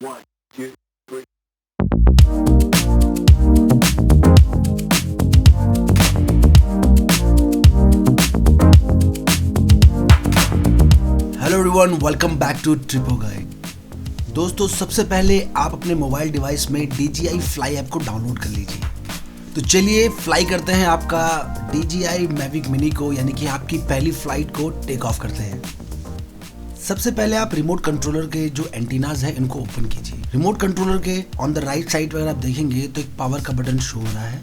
One, two, three. Hello everyone, welcome back to Tripo guide. दोस्तों, सबसे पहले आप अपने मोबाइल डिवाइस में DJI फ्लाई ऐप को डाउनलोड कर लीजिए। तो चलिए फ्लाई करते हैं आपका DJI Mavic Mini को, यानी कि आपकी पहली फ्लाइट को टेक ऑफ करते हैं। सबसे पहले आप रिमोट कंट्रोलर के जो एंटीनाज है इनको ओपन कीजिए। रिमोट कंट्रोलर के ऑन द राइट साइड अगर आप देखेंगे तो एक पावर का बटन शो हो रहा है।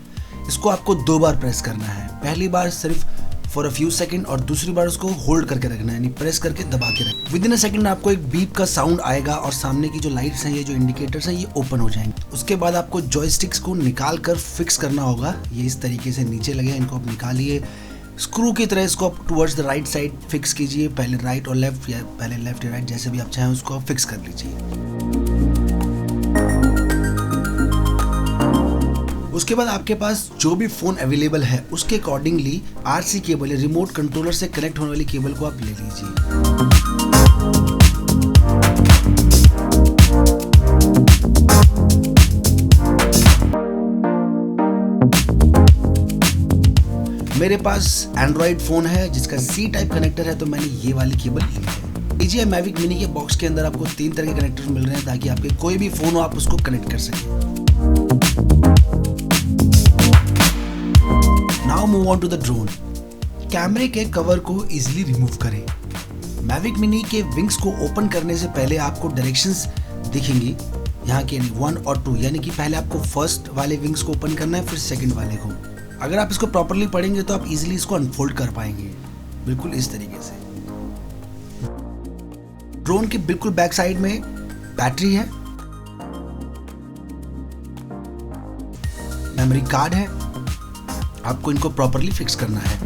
इसको आपको 2 बार प्रेस करना है। पहली बार सिर्फ फॉर अ फ्यू सेकंड और दूसरी बार उसको होल्ड करके रखना है, यानी प्रेस करके दबा के रखना। विद इन अ सेकंड आपको एक बीप का साउंड आएगा और सामने की जो लाइट्स हैं, ये जो इंडिकेटर्स हैं, ये ओपन हो जाएंगे। उसके बाद आपको जॉयस्टिक्स को निकाल कर फिक्स करना होगा। ये इस तरीके से नीचे लगे, इनको आप निकालिए। स्क्रू की तरह इसको आप towards the right side fix कीजिए। पहले राइट और लेफ्ट, या पहले लेफ्ट या राइट, जैसे भी आप चाहें उसको आप फिक्स कर लीजिए। उसके बाद आपके पास जो भी फोन अवेलेबल है उसके अकॉर्डिंगली RC केबल या रिमोट कंट्रोलर से कनेक्ट होने वाली केबल को आप ले लीजिए। मेरे पास एंड्रॉइड फोन है जिसका C टाइप कनेक्टर है, तो मैंने ये वाली केबल ली है। DJI Mavic Mini के बॉक्स के अंदर आपको 3 तरह के कनेक्टर मिल रहे हैं ताकि आपके कोई भी फोन हो आप उसको कनेक्ट कर सकें। Now move on to the drone. कैमरे के कवर को इजीली रिमूव करें। Mavic Mini के विंग्स को ओपन करने से पहले आपको डायरेक्शंस दिखेंगी यहाँ के 1 और 2, यानी कि पहले आपको फर्स्ट वाले विंग्स को ओपन करना है, फिर सेकंड वाले को। अगर आप इसको प्रॉपर्ली पढ़ेंगे तो आप इजीली इसको अनफोल्ड कर पाएंगे, बिल्कुल इस तरीके से। ड्रोन के बिल्कुल बैक साइड में बैटरी है, मेमोरी कार्ड है। आपको इनको प्रॉपर्ली फिक्स करना है।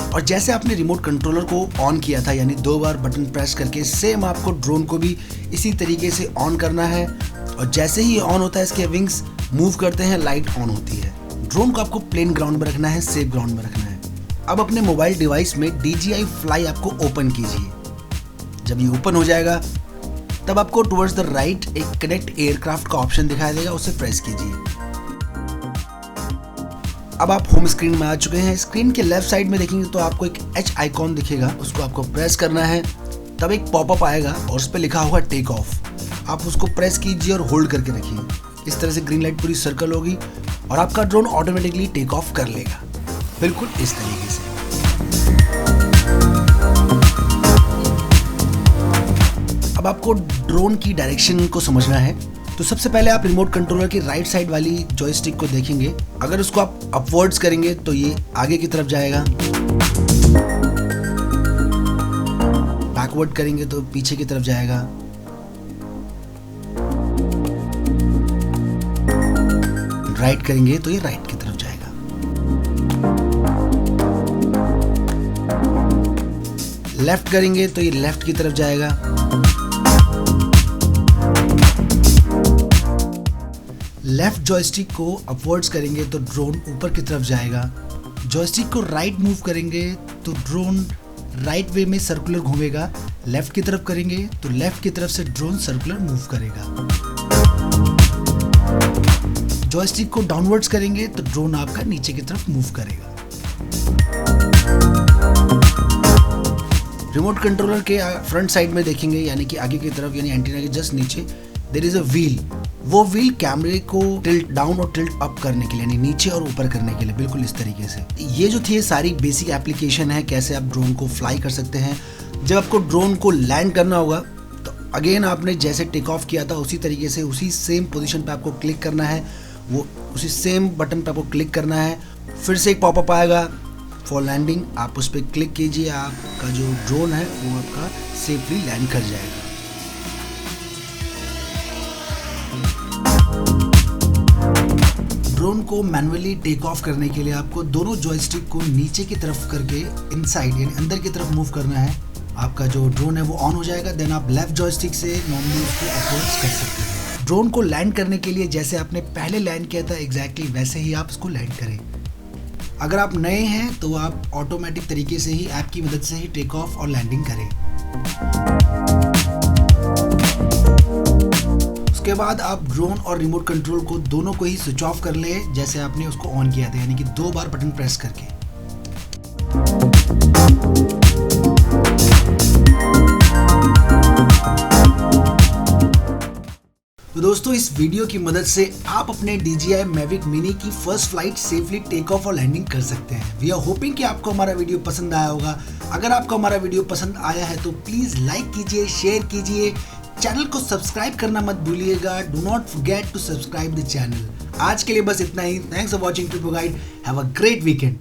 और जैसे आपने रिमोट कंट्रोलर को ऑन किया था, यानी 2 बार बटन प्रेस करके, सेम आपको ड्रोन को भी इसी तरीके से ऑन करना है। और जैसे ही ऑन होता है, इसके विंग्स मूव करते हैं, लाइट ऑन होती है। ड्रोन को आपको प्लेन ग्राउंड में रखना है, सेफ ग्राउंड में रखना है। अब अपने मोबाइल डिवाइस में DJI फ्लाई ऐप को ओपन कीजिए। जब ये ओपन हो जाएगा तब आपको टुवर्ड्स द राइट एक कनेक्ट एयरक्राफ्ट का ऑप्शन दिखाई देगा, उसे प्रेस कीजिए। अब आप होम स्क्रीन में आ चुके हैं। स्क्रीन के लेफ्ट साइड में देखेंगे तो आपको एक H आइकॉन दिखेगा, उसको आपको प्रेस करना है। तब एक पॉपअप आएगा और उस पर लिखा होगा टेक ऑफ। आप उसको प्रेस कीजिए और होल्ड करके रखिए। इस तरह से ग्रीन लाइट पूरी सर्कल होगी और आपका ड्रोन ऑटोमेटिकली टेक ऑफ कर लेगा, बिल्कुल इस तरीके से। अब आपको ड्रोन की डायरेक्शन को समझना है, तो सबसे पहले आप रिमोट कंट्रोलर की राइट साइड वाली जॉयस्टिक को देखेंगे। अगर उसको आप अपवर्ड्स करेंगे तो ये आगे की तरफ जाएगा, बैकवर्ड करेंगे तो पीछे की तरफ जाएगा, राइट करेंगे तो ये राइट की तरफ जाएगा। लेफ्ट करेंगे तो ये लेफ्ट की तरफ जाएगा। लेफ्ट जॉयस्टिक को अपवर्ड्स करेंगे तो ड्रोन ऊपर की तरफ जाएगा। जॉयस्टिक को राइट मूव करेंगे तो ड्रोन राइट वे में सर्कुलर घूमेगा। लेफ्ट की तरफ करेंगे तो लेफ्ट की तरफ से ड्रोन सर्कुलर मूव करेगा। जॉयस्टिक को डाउनवर्ड्स करेंगे तो ड्रोन आपका नीचे की तरफ मूव करेगा। रिमोट कंट्रोलर के फ्रंट साइड में देखेंगे, यानी कि आगे की तरफ, यानी एंटीना के जस्ट नीचे देयर इज अ व्हील। वो व्हील कैमरे को टिल्ट डाउन और टिल्ट अप करने के लिए, यानी नीचे और ऊपर करने के लिए, बिल्कुल इस तरीके से। ये जो थी ये सारी बेसिक एप्लीकेशन है, कैसे आप ड्रोन को फ्लाई कर सकते हैं। जब आपको ड्रोन को लैंड करना होगा तो अगेन आपने जैसे टेक ऑफ किया था उसी तरीके से उसी सेम पोजीशन पे आपको क्लिक करना है, वो उसी सेम बटन पे आपको क्लिक करना है। फिर से एक पॉपअप आएगा फॉर लैंडिंग, आप उस पर क्लिक कीजिए। आपका जो ड्रोन है वो आपका सेफली लैंड कर जाएगा। ड्रोन को मैन्युअली टेक ऑफ करने के लिए आपको दोनों जॉयस्टिक को नीचे की तरफ करके इनसाइड यानी अंदर की तरफ मूव करना है। आपका जो ड्रोन है वो ऑन हो जाएगा। देन आप लेफ्ट जॉयस्टिक से नॉर्मली उसको अपवर्ड्स कर सकते हैं। ड्रोन को लैंड करने के लिए जैसे आपने पहले लैंड किया था एग्जैक्टली वैसे ही आप इसको लैंड करें। अगर आप नए हैं तो आप ऑटोमेटिक तरीके से ही ऐप की मदद से ही टेक ऑफ और लैंडिंग करें। उसके बाद आप ड्रोन और रिमोट कंट्रोल को दोनों को ही स्विच ऑफ कर लें, जैसे आपने उसको ऑन किया था, यानी कि 2 बार बटन प्रेस करके। तो दोस्तों, इस वीडियो की मदद से आप अपने DJI Mavic Mini की first flight safely take off और लैंडिंग कर सकते हैं। वी आर होपिंग कि आपको हमारा वीडियो पसंद आया होगा। अगर आपको हमारा वीडियो पसंद आया है तो प्लीज़ लाइक कीजिए, शेयर कीजिए, चैनल को सब्सक्राइब करना मत भूलिएगा। Do not forget to subscribe the channel. आज के लिए बस इतना ही। Thanks for watching Tripo guide. Have a great weekend.